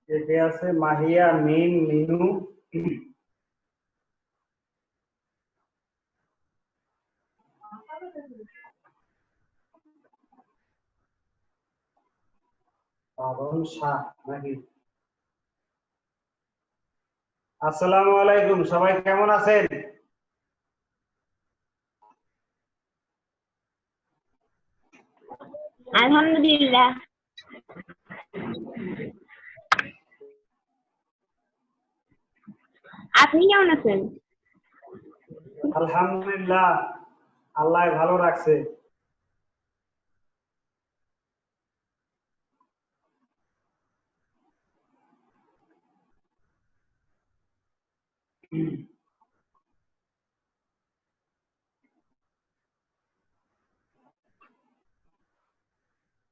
এতে আছে মাহিয়া, মিন, মিনু, পাবন শাহ নাকি? আসসালামু আলাইকুম, সবাই কেমন আছেন? আলহামদুলিল্লাহ। আপনি কেমন আছেন? আলহামদুলিল্লাহ, আল্লাহ ভালো রাখছে।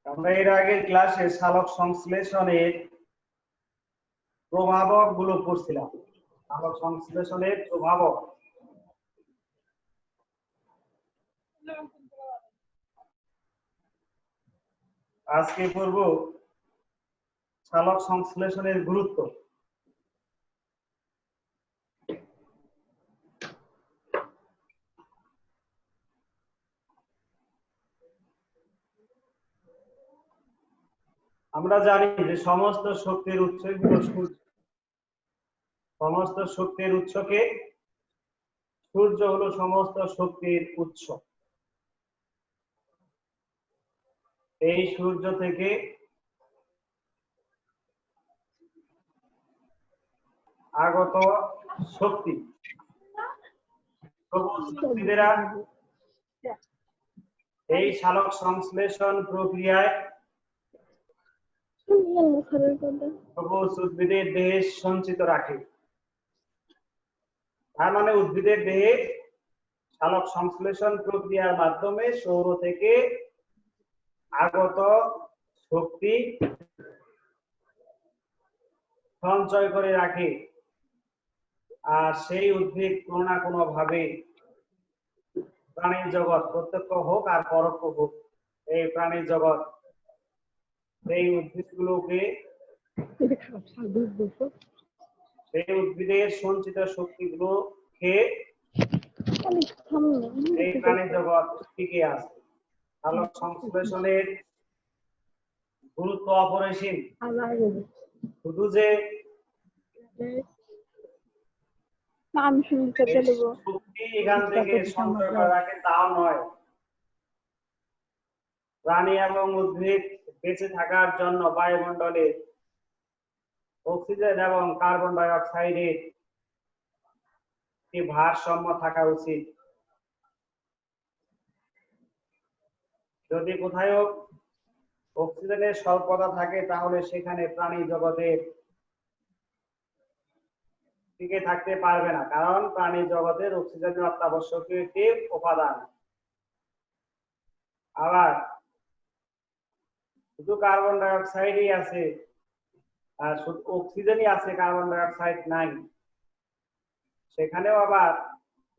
আমরা এর আগের ক্লাসে সালোক সংশ্লেষণের প্রভাবক গুলো পড়ছিলাম। সালোক সংশ্লেষণের প্রভাবক। আজকে পড়ব সালোক সংশ্লেষণের গুরুত্ব। আমরা জানি যে সমস্ত শক্তির উৎস হলো সূর্য। সমস্ত শক্তির উৎসকে সূর্য হলো সমস্ত শক্তির উৎস। এই সূর্য থেকে আগত শক্তি শক্তিরা এই সালোক সংশ্লেষণ প্রক্রিয়ায় সবুজ উদ্ভিদের দেহে সঞ্চিত রাখে। তার মানে উদ্ভিদের দেহে সালোক সংশ্লেষণ প্রক্রিয়ার মাধ্যমে সৌর থেকে আগত শক্তি সঞ্চয় করে রাখে। আর সেই উদ্ভিদ কোনো না কোনো ভাবে প্রাণী জগৎ প্রত্যক্ষ হোক আর পরোক্ষ হোক, এই প্রাণী জগৎ সেই উদ্ভিদগুলোকে সেই উদ্ভিদের সঞ্চিত শক্তিগুলো খেয়ে এই প্রাণী জগৎ টিকে আছে। সালোক সংশ্লেষণের গুরুত্ব অপরিসীম। শুধু যে শক্তি এখান থেকে সঞ্চয় করে রাখে তাও নয়, প্রাণী এবং উদ্ভিদ বেঁচে থাকার জন্য বায়ুমণ্ডলে অক্সিজেন এবং কার্বন ডাই অক্সাইডের একটি ভারসাম্য থাকা উচিত। যদি কোথাও অক্সিজেনের স্বল্পতা থাকে তাহলে সেখানে প্রাণী জগতের টিকে থাকতে পারবে না, কারণ প্রাণী জগতের অক্সিজেনের অত্যাবশ্যকীয় একটি উপাদান। আবার শুধু কার্বন ডাই অক্সাইডই আছে আর শুধু অক্সিজেনই আছে, কার্বন ডাই অক্সাইড নাই, সেখানেও আবার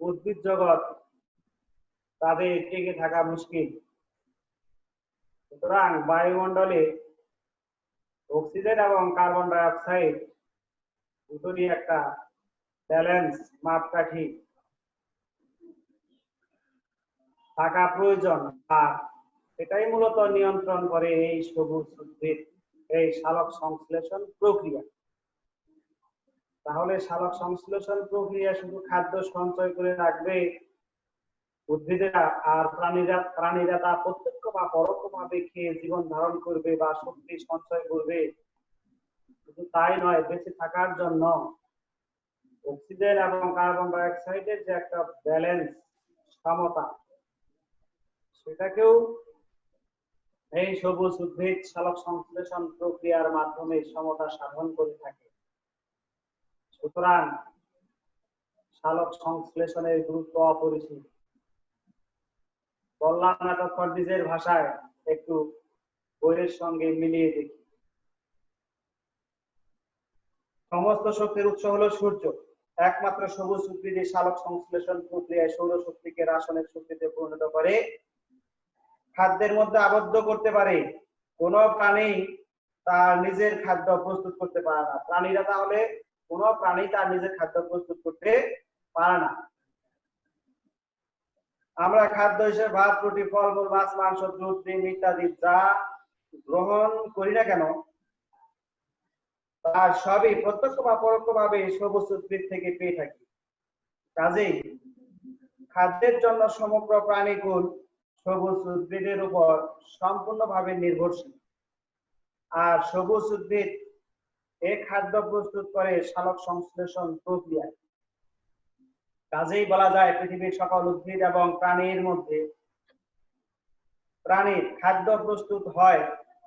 উদ্ভিদ জগৎ তাদের টিকে থাকা মুশকিল। সুতরাং বায়ুমণ্ডলে অক্সিজেন এবং কার্বন ডাই অক্সাইড দুটোরই একটা ব্যালেন্স মাপকাঠি থাকা প্রয়োজন। আর এটাই মূলত নিয়ন্ত্রণ করে এই সবুজ উদ্ভিদ, এই সালোক সংশ্লেষণ প্রক্রিয়া। তাহলে সালোক সংশ্লেষণ প্রক্রিয়া শুধু খাদ্য সঞ্চয় করে রাখবে উদ্ভিদেরা, আর প্রাণীরা তা প্রত্যক্ষ বা পরোক্ষভাবে খেয়ে জীবন ধারণ করবে বা শক্তি সঞ্চয় করবে, শুধু তাই নয়, বেঁচে থাকার জন্য অক্সিজেন এবং কার্বন ডাই অক্সাইডের যে একটা ব্যালেন্স সমতা, সেটাকেও এই সবুজ উদ্ভিদ সালোক সংশ্লেষণ প্রক্রিয়ার মাধ্যমে সমতা সাধন করে থাকে। সুতরাং সালোক সংশ্লেষণের গুরুত্ব অপরিসীম। বললাম না তখন নিজের ভাষায়, একটু বইয়ের সঙ্গে মিলিয়ে দেখি। সমস্ত শক্তির উৎস হলো সূর্য। একমাত্র সবুজ উদ্ভিদের সালোক সংশ্লেষণ প্রক্রিয়ায় সৌরশক্তিকে রাসায়নিক শক্তিতে পরিণত করে খাদ্যের মধ্যে আবদ্ধ করতে পারে। কোন প্রাণী তার নিজের খাদ্য প্রস্তুত করতে পারে না। প্রাণীরা তাহলে কোন প্রাণী তার নিজের খাদ্য প্রস্তুত করতে পারে না। আমরা খাদ্য হিসেবে ভাত, রুটি, ফলমূল, মাছ, মাংস, দুধ, ডিম ইত্যাদি যা গ্রহণ করি না কেন, তার সবই প্রত্যক্ষ বা পরোক্ষভাবে সবুজ উদ্ভিদ থেকে পেয়ে থাকি। কাজেই খাদ্যের জন্য সমগ্র প্রাণীকুল সবুজ উদ্ভিদের উপর সম্পূর্ণভাবে নির্ভরশীল। আর সবুজ উদ্ভিদ এই খাদ্য প্রস্তুত করে সালোক সংশ্লেষণ প্রক্রিয়ায়। কাজেই বলা যায় পৃথিবীর সকল উদ্ভিদ এবং প্রাণীর মধ্যে প্রাণীর খাদ্য প্রস্তুত হয়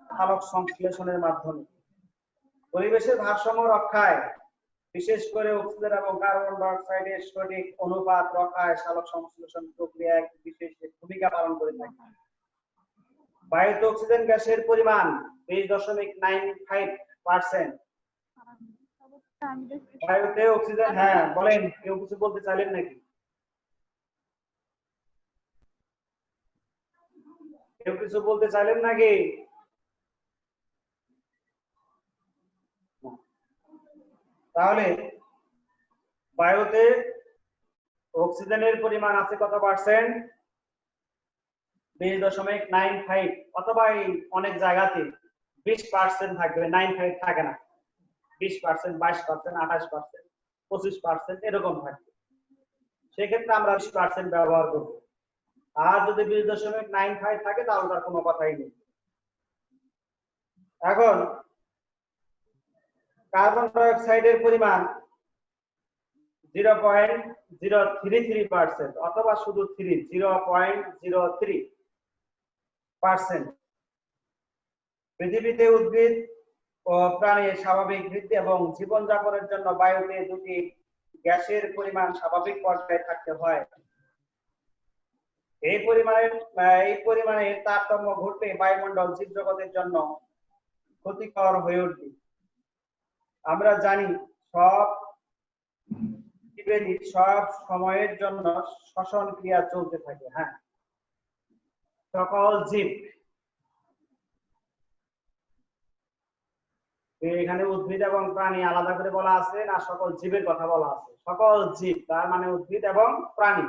সালোক সংশ্লেষণের মাধ্যমে। পরিবেশের ভারসাম্য রক্ষায়, বিশেষ করে অক্সিজেন এবং কার্বন ডাই অক্সাইডের সঠিক অনুপাত রক্ষায় সালোক সংশ্লেষণ প্রক্রিয়া একটি বিশেষ ভূমিকা পালন করে থাকে। বায়ুতে অক্সিজেন গ্যাসের পরিমাণ 20.95%। বায়ুতে অক্সিজেন, হ্যাঁ বলেন, কেউ কিছু বলতে চাইলেন নাকি? কেউ কিছু বলতে চাইলেন নাকি? তাহলে বায়ুতে অক্সিজেনের পরিমাণ আছে কত পার্সেন্ট? 20.95, অথবা অনেক জায়গাতে 20% থাকবে, 95 থাকে না, 20%, 22%, 28%, 25% এরকম থাকবে। সেক্ষেত্রে আমরা 20% ব্যবহার করব। আর যদি 20.95 থাকে তাহলে তার কোনো কথাই নেই। এখন কার্বন ডাই অক্সাইডের পরিমাণ 0.033% অথবা শুধু 0.03%। পৃথিবীতে উদ্ভিদ ও প্রাণীর স্বাভাবিক বৃদ্ধি এবং জীবনযাপনের জন্য বায়ুতে দুটি গ্যাসের পরিমাণ স্বাভাবিক পর্যায়ে থাকতে হয়। এই পরিমাণের তারতম্য ঘটলে বায়ুমণ্ডল জীবজগতের জন্য ক্ষতিকর হয়ে উঠবে। আমরা জানি সব জীবেরই সব সময়ের জন্য শ্বসন ক্রিয়া চলতে থাকে। হ্যাঁ, সকল জীব, এখানে উদ্ভিদ এবং প্রাণী আলাদা করে বলা আছে না, সকল জীবের কথা বলা আছে। সকল জীব তার মানে উদ্ভিদ এবং প্রাণী,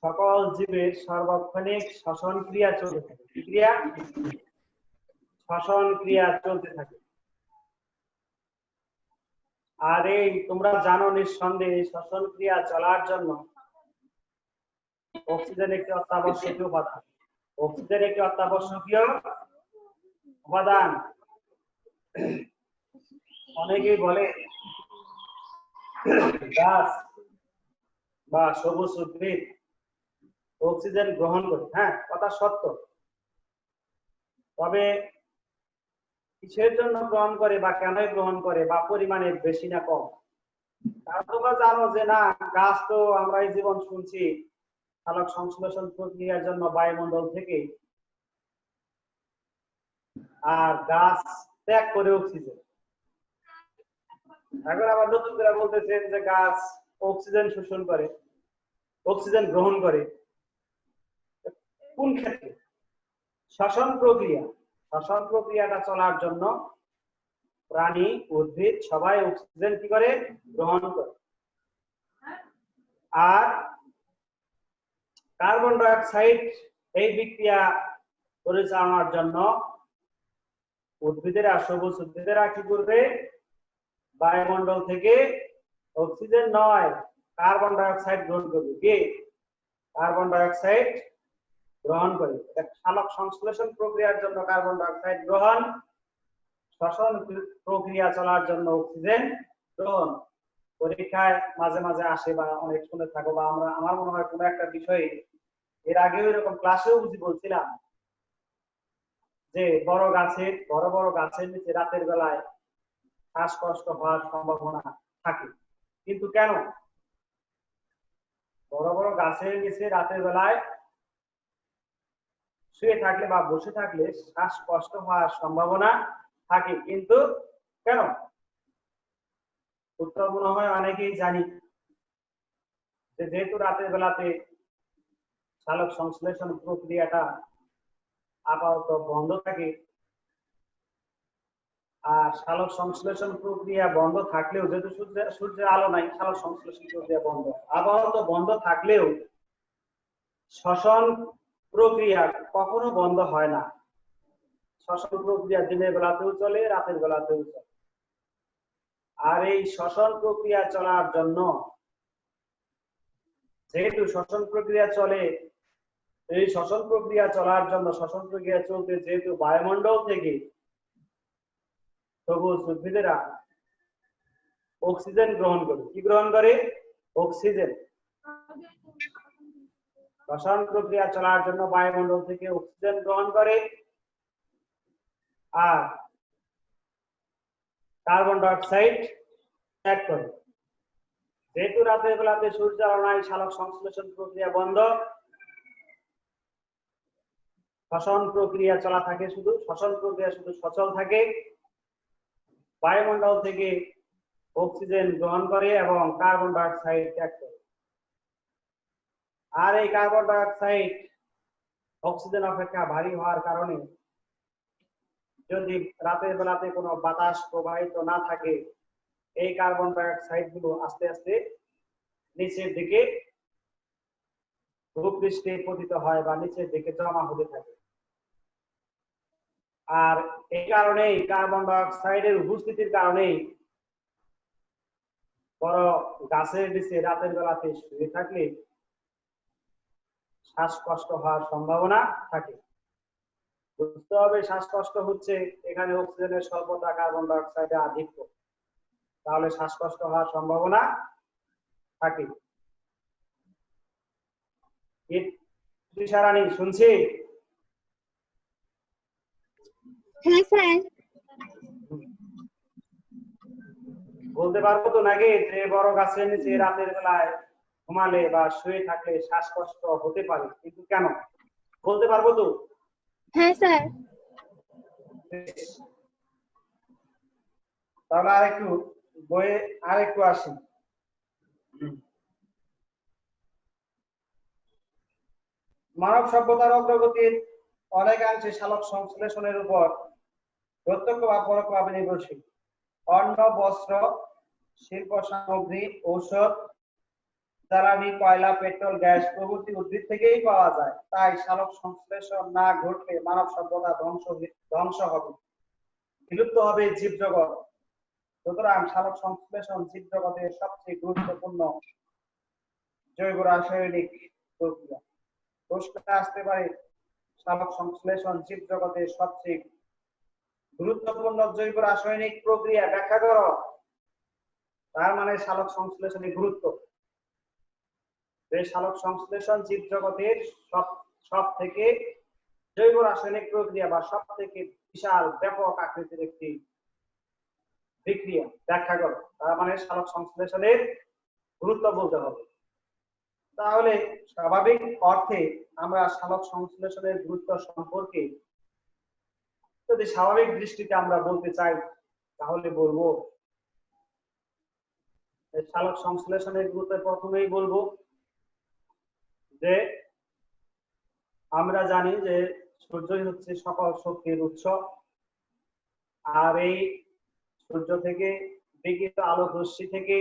সকল জীবের সার্বক্ষণিক শ্বসন ক্রিয়া চলতে থাকে। ক্রিয়া, শ্বসন ক্রিয়া চলতে থাকে। আর এই তোমরা জানো নিঃসন্দেহে শ্বসন ক্রিয়া চলার জন্য অক্সিজেন একটি অত্যাবশ্যকীয় উপাদান। অক্সিজেন একটি অত্যাবশ্যকীয় উপাদান। অনেকেই বলে গাছ বা সবুজ উদ্ভিদ অক্সিজেন গ্রহণ করে। হ্যাঁ, কথা সত্য। তবে কিসের জন্য গ্রহণ করে বা কেন গ্রহণ করে বা পরিমাণে বেশি না কম? কারণ তোমরা জানো যে না, গাছ তো আমরা এই জীবন শুনছি সালোক সংশ্লেষণ প্রক্রিয়ার জন্য বায়ুমণ্ডল থেকে, আর গাছ ত্যাগ করে অক্সিজেন। এখন আবার নতুন করে বলতেছেন যে গাছ অক্সিজেন শোষণ করে, অক্সিজেন গ্রহণ করে। কোন ক্ষেত্রে? শ্বসন প্রক্রিয়া। শ্বসন প্রক্রিয়াটা চলার জন্য প্রাণী, উদ্ভিদ সবাই অক্সিজেন কি করে? গ্রহণ করে। আর কার্বন ডাই অক্সাইড এই বিক্রিয়া পরিচালনার জন্য উদ্ভিদেরা, সবুজ উদ্ভিদেরা কি করবে? বায়ুমণ্ডল থেকে অক্সিজেন নয়, কার্বন ডাই অক্সাইড গ্রহণ করবে। কি? কার্বন ডাই অক্সাইড গ্রহণ করে। সালোক সংশ্লেষণ প্রক্রিয়ার জন্য কার্বন ডাই অক্সাইড গ্রহণ, শ্বসন প্রক্রিয়া চলার জন্য অক্সিজেন গ্রহণ। পরীক্ষায় মাঝে মাঝে আসে বা অনেক শুনে থাকো, বা আমার মনে হয় কোনো একটা বিষয়ে এর আগেও এরকম ক্লাসেও বুঝি বলছিলাম যে বড় বড় গাছের নিচে রাতের বেলায় শ্বাসকষ্ট হওয়ার সম্ভাবনা থাকে। কিন্তু কেন? বড় বড় গাছের নিচে রাতের বেলায় শুয়ে থাকলে বা বসে থাকলে শ্বাসকষ্ট হওয়ার সম্ভাবনা থাকে, কিন্তু কেন? উত্তর মনে হয় অনেকেই জানি যে যেহেতু রাতের বেলাতে সালোক সংশ্লেষণ প্রক্রিয়াটা আপাতত বন্ধ থাকে, আর সালোক সংশ্লেষণ প্রক্রিয়া বন্ধ থাকলেও, যেহেতু সূর্যের আলো নাই, সালোক সংশ্লেষণ প্রক্রিয়া বন্ধ। আপাতত বন্ধ থাকলেও শ্বসন প্রক্রিয়া কখনো বন্ধ হয় না। শ্বসন প্রক্রিয়া দিনের বেলাতেও চলে, রাতের বেলাতেও চলে। আর এই শ্বসন প্রক্রিয়া চলার জন্য, যেহেতু শ্বসন প্রক্রিয়া চলে, এই শ্বসন প্রক্রিয়া চলার জন্য, শ্বসন প্রক্রিয়া চলতে যেহেতু বায়ুমণ্ডল থেকে সবুজ উদ্ভিদেরা অক্সিজেন গ্রহণ করে। কি গ্রহণ করে? অক্সিজেন। শ্বসন প্রক্রিয়া চলার জন্য বায়ুমণ্ডল থেকে অক্সিজেন গ্রহণ করে আর কার্বন ডাই অক্সাইড ত্যাগ করে। যেহেতু রাতের বেলাতে সূর্য আলো নাই, সালোক সংশ্লেষণ প্রক্রিয়া বন্ধ, শ্বসন প্রক্রিয়া চলা থাকে, শুধু শ্বসন প্রক্রিয়া শুধু সচল থাকে। বায়ুমণ্ডল থেকে অক্সিজেন গ্রহণ করে এবং কার্বন ডাই অক্সাইড ত্যাগ করে। আর এই কার্বন ডাই অক্সাইড অক্সিজেন অপেক্ষা ভারী হওয়ার কারণে, যদি রাতের বেলাতে কোনো বাতাস প্রবাহিত না থাকে, এই কার্বন ডাই অক্সাইড গুলো আস্তে আস্তে নিচের দিকে ভূপৃষ্ঠে পতিত হয় বা নিচের দিকে জমা হতে থাকে। আর এই কারণেই, কার্বন ডাই অক্সাইডের উপস্থিতির কারণেই বড় গাছের নিচে রাতের বেলাতে শুয়ে থাকলে শ্বাসকষ্ট হওয়ার সম্ভাবনা থাকে। বুঝতে হবে শ্বাসকষ্ট হচ্ছে এখানে অক্সিজেনের স্বল্পতা, কার্বন ডাই অক্সাইডের আধিক্য, তাহলে শ্বাসকষ্ট হওয়ার সম্ভাবনা থাকে। রানী শুনছি? হ্যাঁ স্যার। বলতে পারবো তো নাকি যে বড় গাছের নিচে রাতের বেলায় ঘুমালে বা শুয়ে থাকলে শ্বাসকষ্ট হতে পারে, কিন্তু কেন? বলতে পারবো তো? হ্যাঁ স্যার। তাহলে আরেকটু বইয়ে আরেকটু আসি। মানব সভ্যতার অগ্রগতির অনেকাংশে সালোক সংশ্লেষণের উপর প্রত্যক্ষ বা পরোক্ষভাবে নির্ভরশীল। অন্ন, বস্ত্র, শিল্প সামগ্রী, ঔষধ, জ্বালানি, কয়লা, পেট্রোল, গ্যাস প্রভৃতি উদ্ভিদ থেকেই পাওয়া যায়। তাই সালোক সংশ্লেষণ না ঘটলে মানব সভ্যতা ধ্বংস হবে, বিলুপ্ত হবে জীবজগৎ। সুতরাং সালোক সংশ্লেষণ জীবজগতের সবচেয়ে গুরুত্বপূর্ণ জৈব রাসায়নিক প্রক্রিয়া। প্রশ্ন আসতে পারে, সালোক সংশ্লেষণ জীবজগতের সবচেয়ে গুরুত্বপূর্ণ জৈব রাসায়নিক প্রক্রিয়া ব্যাখ্যা করো। তার মানে সালোক সংশ্লেষণের গুরুত্ব, যে সালোক সংশ্লেষণ জীবজগতের সব থেকে জৈব রাসায়নিক প্রক্রিয়া বা সব থেকে বিশাল ব্যাপক আকৃতির একটি বিক্রিয়া ব্যাখ্যা করো। তার মানে সালোক সংশ্লেষণের গুরুত্ব বলতে হবে। তাহলে স্বাভাবিক অর্থে আমরা সালোক সংশ্লেষণের গুরুত্ব সম্পর্কে যদি স্বাভাবিক দৃষ্টিতে আমরা বলতে চাই, তাহলে বলবো সালোক সংশ্লেষণের গুরুত্ব প্রথমেই বলবো যে আমরা জানি যে সূর্যই হচ্ছে সকল শক্তির উৎস। আর এই সূর্য থেকে বিকিরিত আলোক রশ্মি থেকে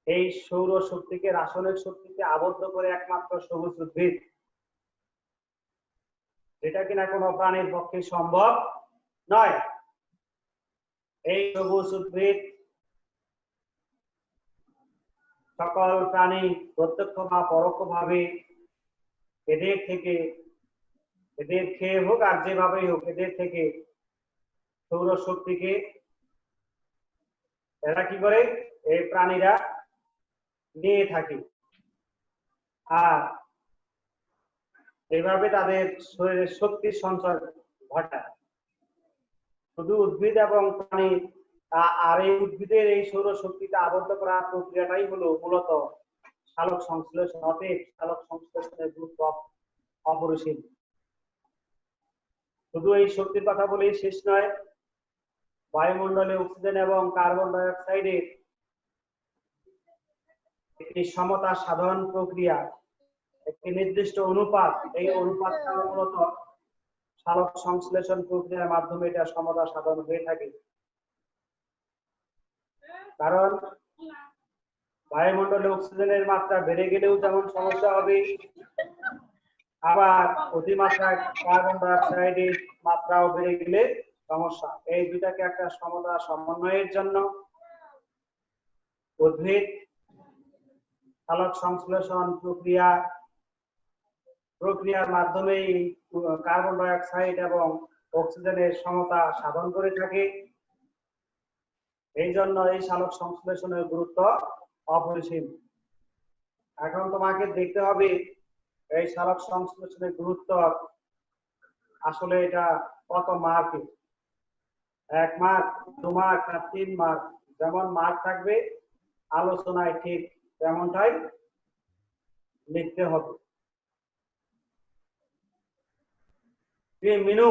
এই সৌর শক্তিকে রাসায়নিক শক্তিতে আবদ্ধ করে একমাত্র সবুজ উদ্ভিদ, যেটা কিনা কোনো প্রাণীর পক্ষে সম্ভব নয়। এই সবুজ উদ্ভিদ সকল প্রাণী প্রত্যক্ষ বা পরোক্ষভাবে এদের থেকে, এদের খেয়ে হোক আর যেভাবেই হোক, এদের থেকে সৌর শক্তিকে এরা কি করে, এই প্রাণীরা নিয়ে থাকে। আর এইভাবে তাদের শরীরে শক্তির সঞ্চয় ঘটায়। শুধু উদ্ভিদ এবং প্রাণী, আর এই উদ্ভিদের এই সৌর শক্তিতে আবদ্ধ করার প্রক্রিয়াটাই হলো মূলত সালোক সংশ্লেষণ। অতএব সালোক সংশ্লেষণের গুরুত্ব অপরিসীম। শুধু এই শক্তির কথা বলেই শেষ নয়, বায়ুমণ্ডলে অক্সিজেন এবং কার্বন ডাই অক্সাইডের একটি সমতা সাধন প্রক্রিয়া, একটি নির্দিষ্ট অনুপাত, এই অনুপাতটা মূলত সালোক সংশ্লেষণ প্রক্রিয়ার মাধ্যমে এটা সমতা সাধন হয়ে থাকে। কারণ বায়ুমণ্ডলে অক্সিজেনের মাত্রা বেড়ে গেলেও যেমন সমস্যা হবে, আবার অতিমাত্রায় কার্বন ডাই অক্সাইডের মাত্রাও বেড়ে গেলে সমস্যা। এই দুটাকে একটা সমতা সমন্বয়ের জন্য উদ্ভিদ সালোক সংশ্লেষণ প্রক্রিয়ার মাধ্যমে কার্বন ডাই অক্সাইড এবং অক্সিজেনের সমতা সাধন করে থাকে। এই জন্য এই সালোক সংশ্লেষণের গুরুত্ব অপরিসীম। এখন তোমাকে দেখতে হবে এই সালোক সংশ্লেষণের গুরুত্ব আসলে এটা কত মার্ক, 1 মার্ক, 2 মার্ক না 3 মার্ক, যেমন মার্ক থাকবে আলোচনায় ঠিক তেমনটাই লিখতে হবে। মিনু,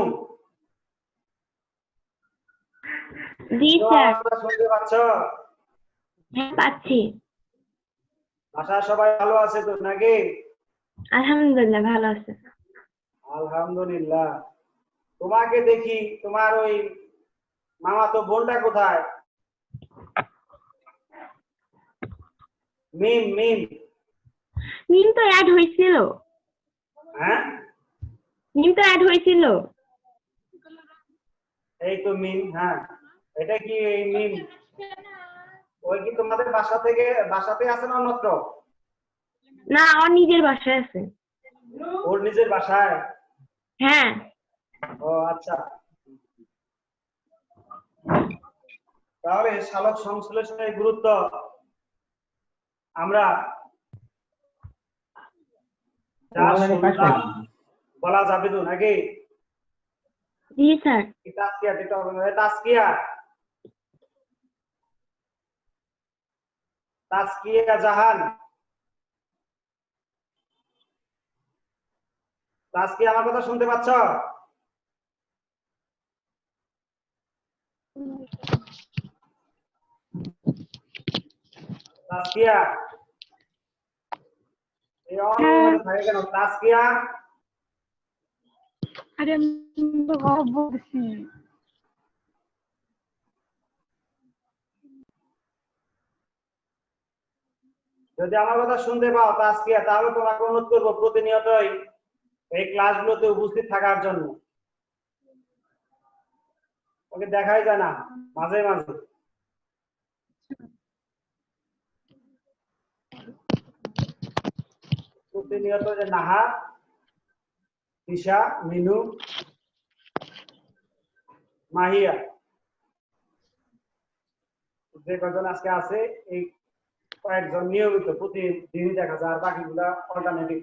জি স্যার। শুনতে পাচ্ছ? হ্যাঁ পাচ্ছি। বাসায় সবাই ভালো আছে তো নাকি? আলহামদুলিল্লাহ ভালো আছে। আলহামদুলিল্লাহ। তোমাকে দেখি, তোমার ওই মামাতো বোনটা কোথায়? মিম মিম মিম তো অ্যাড হয়েছিল। হ্যাঁ, মিম তো অ্যাড হয়েছিল। এই তো মিম। হ্যাঁ, এটা কি এই মিম? ওই কি তোমাদের বাসাতে আছে না অন্যত্র? না, ওর নিজের বাসায় আছে। ওর নিজের বাসায়? হ্যাঁ। ও আচ্ছা। তাহলে সালোক সংশ্লেষণের গুরুত্ব আমরা বলা যাবে তো নাকি? জি স্যার। তাসকিয়া জাহান, তাসকিয়া আমার কথা শুনতে পাচ্ছ? তাসকিয়া, এই অনলাইনে থাকে কেন তাসকিয়া? আরে আমি তো বলছি। যদি আমার কথা শুনতে পাও তাসকিয়া, তাহলে তোমাকে অনুরোধ করবো প্রতিনিয়তই এই ক্লাসগুলোতে উপস্থিত থাকার জন্য। ওকে দেখাই যায় না মাঝে মাঝে। প্রতিনিয়ত যে নাহা, তিশা, মিনু, মাহিয়া, যে কজন আজকে আছে এই কয়েকজন নিয়মিত প্রতিদিনই দেখা যায়, আর বাকিগুলা অল্টারনেটিভ।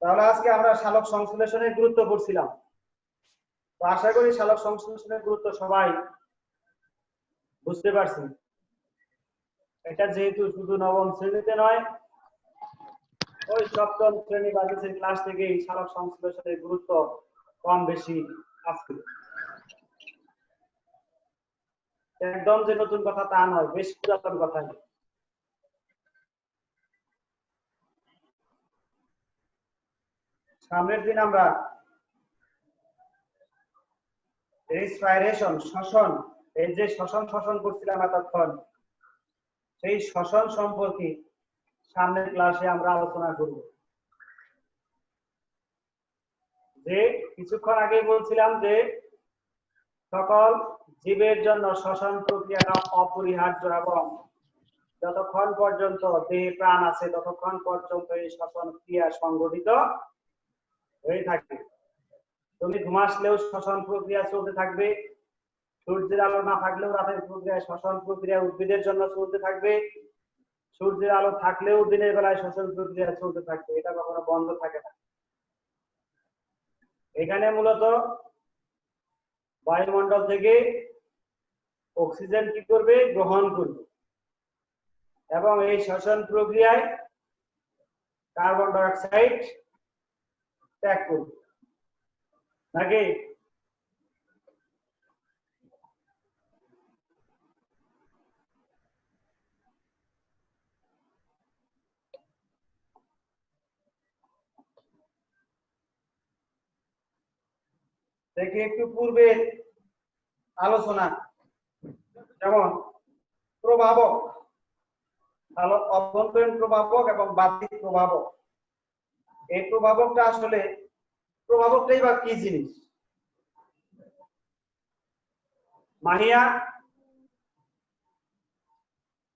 তাহলে আজকে আমরা সালোক সংশ্লেষণের গুরুত্ব পড়ছিলাম। তো আশা করি সালোক সংশ্লেষণের গুরুত্ব সবাই বুঝতে পারছি। এটা যেহেতু শুধু নবম শ্রেণীতে নয়, ওই সপ্তম শ্রেণী বা ক্লাস থেকে সালোক সংশ্লেষণের গুরুত্ব কম বেশি আছে। একদম যে নতুন কথা তা নয়, বেশ পুরাতন কথা। সামনের দিন আমরা রেসপিরেশন, শ্বসন, এই যে শ্বসন করছিলাম এতক্ষণ, সেই শ্বসন সম্পর্কে সামনের ক্লাসে আমরা আলোচনা করব। যে কিছুক্ষণ আগে বলছিলাম যে সকল জীবের জন্য শ্বসন প্রক্রিয়াটা অপরিহার্য এবং যতক্ষণ পর্যন্ত দেহে প্রাণ আছে ততক্ষণ পর্যন্ত এই শ্বসন ক্রিয়া সংগঠিত হয়ে থাকবে। তুমি ঘুমাসলেও শ্বসন প্রক্রিয়া চলতে থাকবে, সূর্যের আলো না থাকলেও রাতের প্রক্রিয়ায় শ্বসন প্রক্রিয়া উদ্ভিদের জন্য চলতে থাকবে, সূর্যের আলো থাকলেও দিনের বেলায় শ্বসন প্রক্রিয়া চলতে থাকবে, এটা কখনো বন্ধ থাকে না। এখানে মূলত বায়ুমণ্ডল থেকে অক্সিজেন কি করবে? গ্রহণ করবে, এবং এই শ্বসন প্রক্রিয়ায় কার্বন ডাই অক্সাইড ত্যাগ করবে নাকি? দেখি একটু পূর্বের আলোচনা, যেমন প্রভাবক, অভ্যন্তরীণ প্রভাবক এবং বাহ্যিক প্রভাবক। এই প্রভাবকটা আসলে প্রভাবকটাই বা কি জিনিস? মাহিয়া,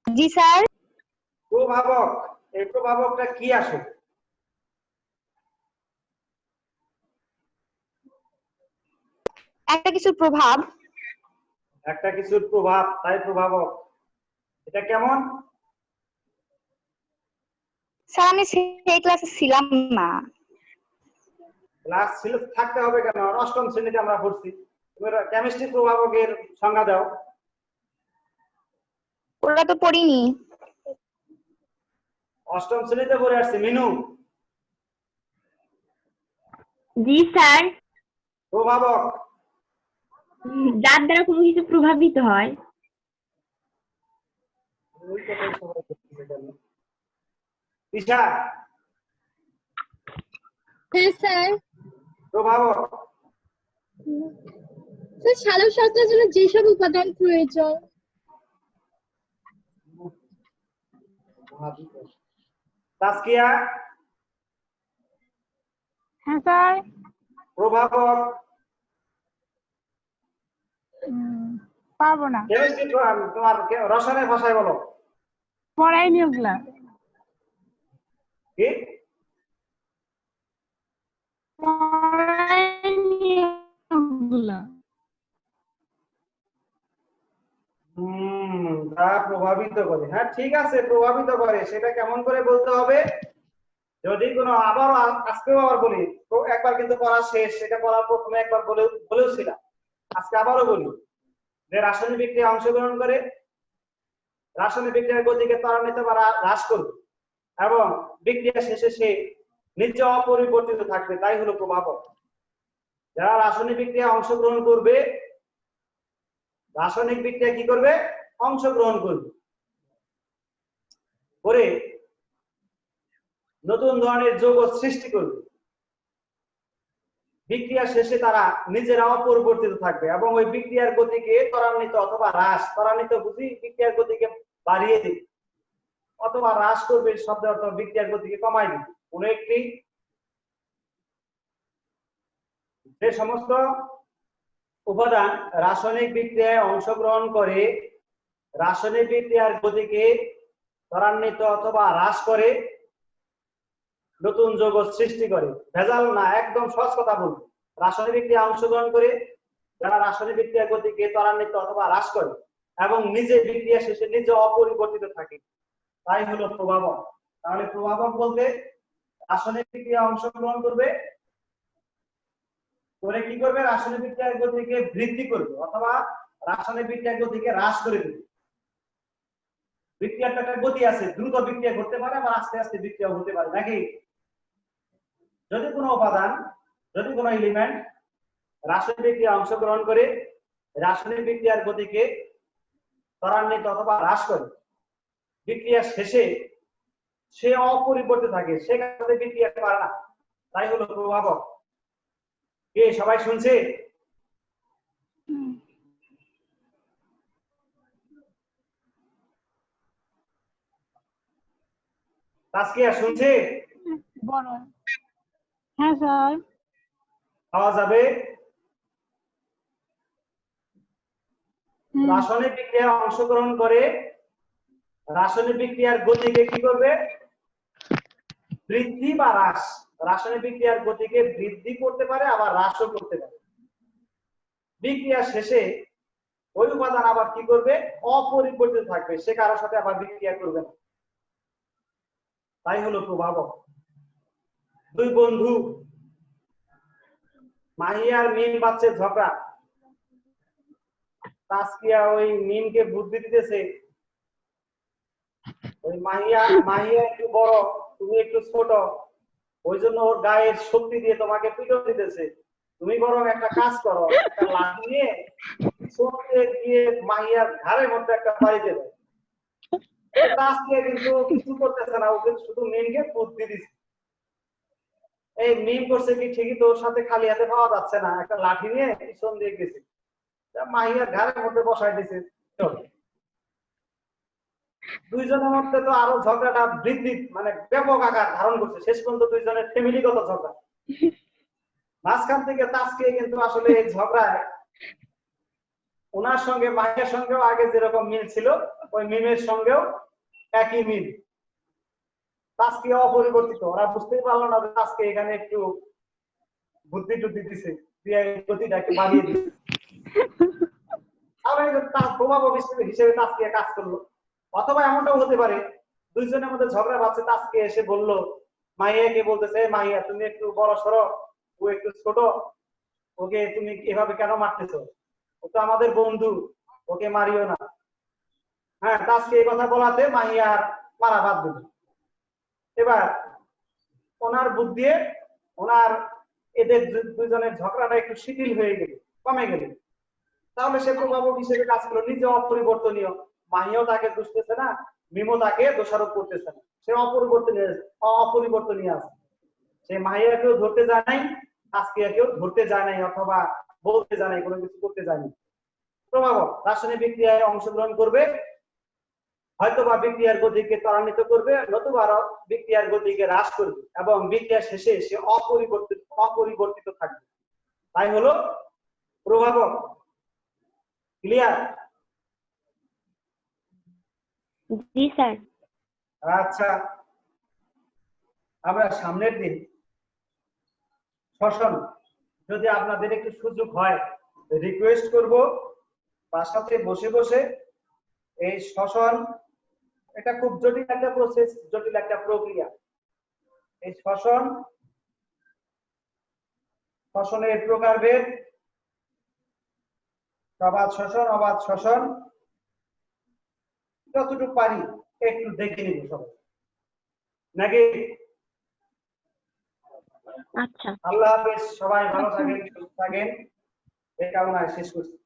জি স্যার। প্রভাবক, এই প্রভাবকটা কি আসে? একটা কিছুর প্রভাব। একটা কিছুর প্রভাব, তাই প্রভাবক। এটা কেমন? স্যার আমি সেই ক্লাসে ছিলাম না। ক্লাস ছিল থাকতে হবে কেন? অষ্টম শ্রেণীতে আমরা পড়ছি। তুমি কেমিস্ট্রি প্রভাবকের সংজ্ঞা দাও। ওরা তো পড়িনি। অষ্টম শ্রেণীতে পড়ে আসছি। মিনু, জি স্যার। প্রভাবক যার দ্বারা কোনো কিছু প্রভাবিত হয়। ওই কথাই সবাই বলতেছে কেন? ঈশা, হ্যাঁ স্যার। প্রভাবক স্যার সালোক সংশ্লেষণের জন্য যেসব উপাদান প্রয়োজন। তাসকিয়া, হ্যাঁ স্যার। প্রভাবক পারবো না, কেমিস্ট্রি তোমার রসায়নের ভাষায় বলো পড়াইনি ওগুলা। কি? পড়াইনি ওগুলা। তা প্রভাবিত করে। হ্যাঁ ঠিক আছে, প্রভাবিত করে। সেটা কেমন করে বলতে হবে? যদি কোনো আবারও আজকেও আবার বলি, তো একবার কিন্তু পড়া শেষ, সেটা পড়ার প্রথমে একবার বলেওছিলাম, আজকে আবারও বলি যে রাসায়নিক বিক্রিয়ায় অংশগ্রহণ করে রাসায়নিক বিক্রিয়ার গতিকে ত্বরান্বিত বা হ্রাস করবে এবং বিক্রিয়া শেষে সে নিজে অপরিবর্তিত থাকবে, তাই হলো প্রভাবক। যারা রাসায়নিক বিক্রিয়ায় অংশগ্রহণ করবে, রাসায়নিক বিক্রিয়া কি করবে? অংশগ্রহণ করবে, করে নতুন ধরনের যৌগ সৃষ্টি করবে। বিক্রিয়া শেষে তারা নিজেরা অপরিবর্তিত থাকবে এবং ওই বিক্রিয়ার গতিকে ত্বরান্বিত অথবা হ্রাস, ত্বরান্বিত বুঝি বিক্রিয়ার গতিকে বাড়িয়ে দিবে অথবা হ্রাস করবে, শব্দের অর্থ বিক্রিয়ার গতিকে কমাই দিবে। কোন একটি যে সমস্ত উপাদান রাসায়নিক বিক্রিয়ায় অংশগ্রহণ করে রাসায়নিক বিক্রিয়ার গতিকে ত্বরান্বিত অথবা হ্রাস করে, নতুন যৌগ সৃষ্টি করে, ভেজাল না, একদম সহজ কথা বলবো, রাসায়নিক বিক্রিয়ায় অংশগ্রহণ করে যারা রাসায়নিক বিক্রিয়ার গতিকে ত্বরান্বিত অথবা হ্রাস করে এবং নিজে বিক্রিয়া শেষে নিজে অপরিবর্তিত থাকে, তাই হলো প্রভাবক। তাহলে প্রভাবক বলতে রাসায়নিক বিক্রিয়ায় অংশগ্রহণ করবে, করে কি করবে? রাসায়নিক বিক্রিয়ার গতিকে বৃদ্ধি করবে অথবা রাসায়নিক বিক্রিয়ার গতিকে হ্রাস করে দেবে। বিক্রিয়ার একটা গতি আছে, দ্রুত বিক্রিয়া ঘটতে পারে বা আস্তে আস্তে বিক্রিয়া হতে পারে নাকি? যদি কোনো উপাদান, যদি কোনো এলিমেন্ট রাসায়নিক বিক্রিয়ায় অংশগ্রহণ করে রাসায়নিক বিক্রিয়ার গতিকে ত্বরান্বিত অথবা হ্রাস করে, বিক্রিয়া শেষে সে অপরিবর্তিত থাকে, সে কারণে বিক্রিয়া পারে না, তাই হলো প্রভাবক। কে সবাই শুনছে? তাসকিয়া শুনছে? বড়। হ্যাঁ স্যার। পাওয়া যাবে। রাসায়নিক বিক্রিয়ায় অংশগ্রহণ করে রাসায়নিক বিক্রিয়ার গতিকে কি করবে? বৃদ্ধি বা হ্রাস। রাসায়নিক বিক্রিয়ার গতিকে বৃদ্ধি করতে পারে আবার হ্রাসও করতে পারে। বিক্রিয়া শেষে ওই উপাদান আবার কি করবে? অপরিবর্তিত থাকবে, সে কারোর সাথে আবার বিক্রিয়া করবে না, তাই হলো প্রভাবক। দুই বন্ধু মাহিয়া আর মিম বাচ্চা ঝগড়া, তাসকিয়া ওই মিমকে বুদ্ধি দিতেছে, ওই মাহিয়া একটু বড়, তুমি একটু ছোট, ওই জন্য ওর গায়ের শক্তি দিয়ে তোমাকে পিটন দিতেছে। তুমি বরং একটা কাজ করো, একটা লাঠি নিয়ে ছোটে গিয়ে মাহিয়ার ঘাড়ের মধ্যে একটা বাড়ি দেবে। তাসকিয়া কিন্তু কিছু করতেছে না, ওকে শুধু মিমকে বুদ্ধি দিচ্ছে। এই মিম করছে কি ঠিকই, তো ওর সাথে খালি হাতে পাওয়া যাচ্ছে না, একটা লাঠি নিয়ে পিছন দিয়ে গেছে, মাহিয়ার ঘাড়ের মধ্যে বসাই দিয়েছে। দুইজনের মধ্যে তো আরো ঝগড়াটা বৃদ্ধি মানে ব্যাপক আকার ধারণ করছে, শেষ পর্যন্ত দুইজনের ফ্যামিলিগত ঝগড়া। মাঝখান থেকে তাসকে কিন্তু আসলে এই ঝগড়ায় ওনার সঙ্গে মাহিয়ার সঙ্গেও আগে যেরকম মিল ছিল, ওই মিমের সঙ্গেও একই মিল। তাসকে অপরিবর্তিত, ওরা বুঝতেই পারলো না যে তাসকে এখানে একটু বুদ্ধি টুদ্ধি দিছে, দিয়ে এই গতিটা একটু বাড়িয়ে দিচ্ছে। তাহলে তার প্রভাব হিসেবে তাসকে কাজ করলো। অথবা এমনটাও হতে পারে দুইজনের মধ্যে ঝগড়া বাড়ছে, তাসকে এসে বললো মাহিয়াকে, বলতেছে মাহিয়া তুমি একটু বড় সড়ো, ও একটু ছোট, ওকে তুমি এভাবে কেন মারতেছো, ও তো আমাদের বন্ধু, ওকে মারিও না। হ্যাঁ, তাসকে এই কথা বলাতে মাহিয়া মারা বাদ দিল। এবার ওনার বুদ্ধি, ওনার এদের দুজনের ঝগড়াটা একটু শিথিল হয়ে গেল, কমে গেল। তাহলে সে প্রভাবক হিসেবে কাজ করলো, নিজে অপরিবর্তনীয়, মাহিয়াও তাকে দুষতেছে না, মিমও তাকে দোষারোপ করতেছে না, সে অপরিবর্তনীয় আছে। সে মাহিয়াকেও ধরতে যায় নাই, তাসকিয়াকেও ধরতে যায় নাই, অথবা বলতে যায় নাই, কোনো কিছু করতে যায়নি। প্রভাবক রাসায়নিক বিক্রিয়ায় অংশগ্রহণ করবে, হয়তোবা বিক্রিয়ার গতিকে ত্বরান্বিত করবে, নতুবা বিক্রিয়ার গতিকে হ্রাস করবে, এবং বিক্রিয়া শেষে সে অপরিবর্তিত থাকবে। তাই হলো প্রভাবক। ক্লিয়ার? জি স্যার। আচ্ছা, আমরা সামনের দিন শ্বসন, যদি আপনাদের একটু সুযোগ হয়, রিকোয়েস্ট করব বাসাতে বসে বসে এই শ্বসন, এটা খুব জটিল একটা প্রসেস, জটিল একটা প্রক্রিয়া। এই শ্বসনের প্রকারভেদ, প্রবাদ শ্বসন, অবাধ শ্বসন, যতটুকু পারি একটু দেখে নিব সবাই, নাকি? আচ্ছা। আল্লাহ হাফেজ, সবাই ভালো থাকেন, সুস্থ থাকেন, এই কামনায় শেষ করছি।